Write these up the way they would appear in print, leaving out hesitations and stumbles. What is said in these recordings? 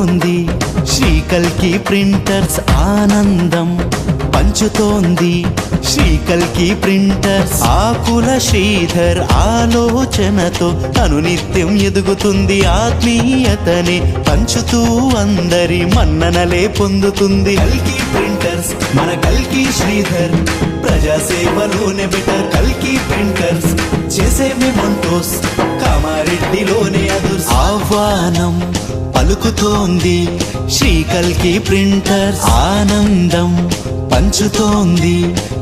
పలుకుతోంది శ్రీ కల్కి ప్రింటర్స్ ఆనందం పంచుతోంది శ్రీ కల్కి ప్రింటర్స్ ఆకుల శ్రీధర్ ఆలోచనతో అనునిత్యం ఎదుగుతుంది ఆత్మీయతని పంచుతూ అందరి మన్ననలే పొందుతుంది కల్కి ప్రింటర్స్ మన కల్కి శ్రీధర్ ప్రజాసేవలోనే బెటర్ కల్కి ప్రింటర్స్ చేసే మెమోంటోస్ కామారెడ్డిలోనే అదుర్స్ ఆహ్వానం పలుకుతోంది శ్రీ కల్కి ప్రింటర్స్ ఆనందం పంచుతోంది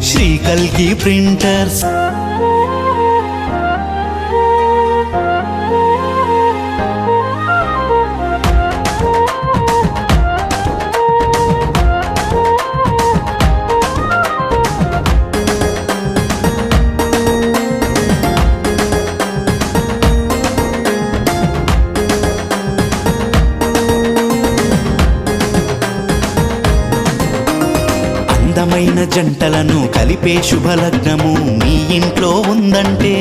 శ్రీ కల్కి ప్రింటర్స్ అందమైన జంటలను కలిపే శుభలగ్నము మీ ఇంట్లో ఉందంటే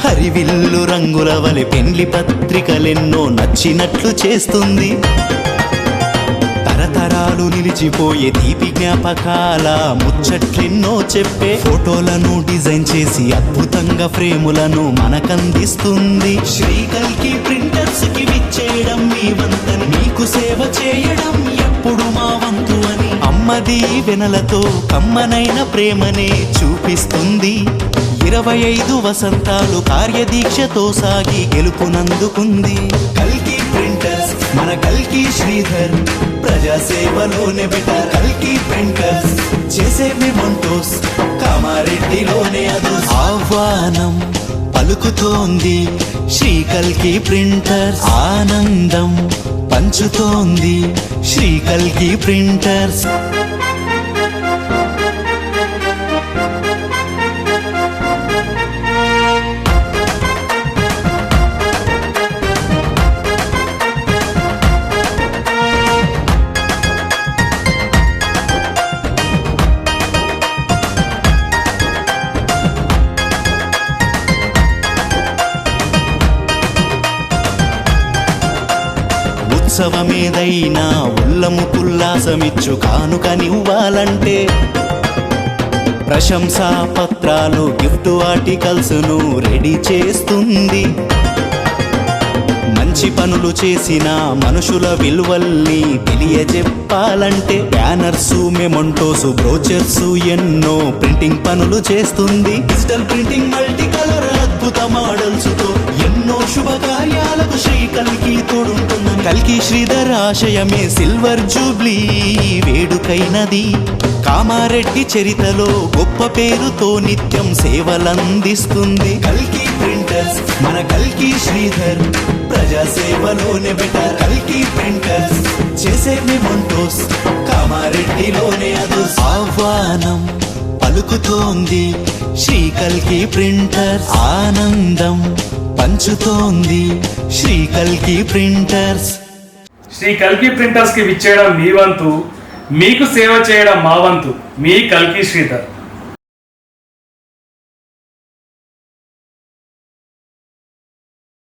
హరివిల్లు రంగుల వలె పెండ్లి పత్రికలెన్నో నచ్చినట్లు చేస్తుంది తరతరాలు నిలిచిపోయే తీపి జ్ఞాపకాల ముచ్చట్లెన్నో చెప్పే ఫోటోలను డిజైన్ చేసి అద్భుతంగా ఫ్రేములను మనకందిస్తుంది శ్రీ కల్కి ప్రింటర్స్ కి విచ్చేయడం మీ వంతని మీకు సేవ చేయడం ఎప్పుడు మా వంతు అని అమ్మది వెనలతో కమ్మనైన ప్రేమనే చూపిస్తుంది 25 వసంతాలు కార్యదీక్షతో సాగి గెలుపునందుకుంది కల్కి ప్రింటర్స్ మన కల్కి శ్రీధర్ ప్రజాసేవలోనే బెటర్ కల్కి ప్రింటర్స్ చేసే మెమోంటోస్ కామారెడ్డిలోనే అదు ఆహ్వానం పలుకుతోంది శ్రీ కల్కి ప్రింటర్స్ ఆనందం పంచుతోంది శ్రీ కల్కి ప్రింటర్స్ ఉత్సవమేదైనా ఉల్లము కుల్లాసమిచ్చు కానుకనివ్వాలంటే ప్రశంసా పత్రాలు గిఫ్ట్ ఆర్టికల్స్ ను రెడీ చేస్తుంది మంచి పనులు చేసిన మనుషుల విలువల్ని తెలియజెప్పాలంటే బ్యానర్స్ మెమోంటోస్ బ్రోచర్స్ ఎన్నో ప్రింటింగ్ పనులు చేస్తుంది డిజిటల్ ప్రింటింగ్ మల్టీ కలర్ అద్భుత మోడల్స్ తో ఎన్నో శుభకార్యాలకు శ్రీ కల్కి తోడుంటుందని కల్కి శ్రీధర్ ఆశయమే సిల్వర్ జూబ్లీ వేడుకైనది కామారెడ్డి చరితలో గొప్ప పేరుతో నిత్యం సేవలందిస్తుంది కల్కి ప్రింటర్స్ మన కల్కి శ్రీధర్ ప్రజాసేవలోనే బెటర్ కల్కి ప్రింటర్స్ చేసే మెమోంటోస్ కామారెడ్డిలోనే అదు ఆహ్వానం పలుకుతోంది శ్రీ కల్కి ప్రింటర్స్ ఆనందం పంచుతోంది శ్రీ కల్కి ప్రింటర్స్ శ్రీ కల్కి ప్రింటర్స్ కి విచ్చేయడం మీ వంతు మీకు సేవ చేయడం మా వంతు మీ కల్కి శ్రీధర్